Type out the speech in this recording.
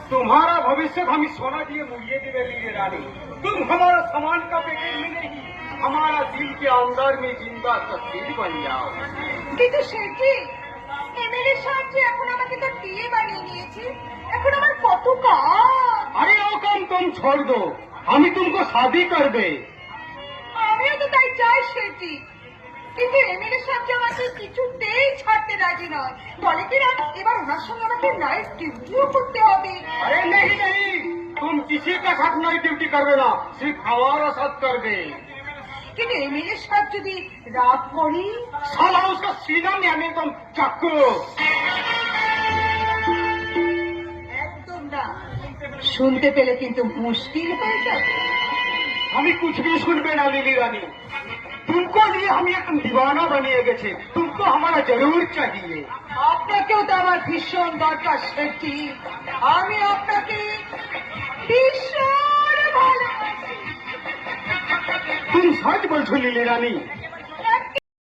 तुम्हारा भविष्य हम सोना दिए मुड़िए दे लीले रानी। तुम हमारा सामान का पैकेट में नहीं, हमारा दिल के अंदर में जिंदा तस्वीर बन जाओ। কিন্তু সেটি এমএলএ সাহেব যে এখন আমাকে তো টিএ বানিয়ে নিয়েছে, এখন আমার কত কাজ। अरे वो काम तुम छोड़ दो, हम ही तुमको शादी कर दे। আমিও তো তাই চাই সেটি, কিন্তু এমএলএ সাহেব যে আমাকে কিছুতেই ছাড়তে রাজি নয়। বলে কিনা এবার ওনার সঙ্গে আমাকে নাইট ডিউটিও করতে হবে। अरे नहीं नहीं, तुम किसी का साथ नहीं ड्यूटी कर देना, सिर्फ हमारा साथ कर दे। কিন্তু এমএলএ সাহেব যদি রাত করি, साला उसका सीना में हमें तुम चक्को। একদম না, শুনতে পেলে কিন্তু মুশকিল হয়ে যাবে। हमें कुछ भी सुन बेना लिली रानी, तुमको लिए हम एक दीवाना बनिए गए, तुमको हमारा जरूर चाहिए। আপনাকেও তো আমার ভীষণ দরকার সেটি, আমি আপনাকে ভীষণ ভালোবাসি। तुम सच बोलছো लिली रानी?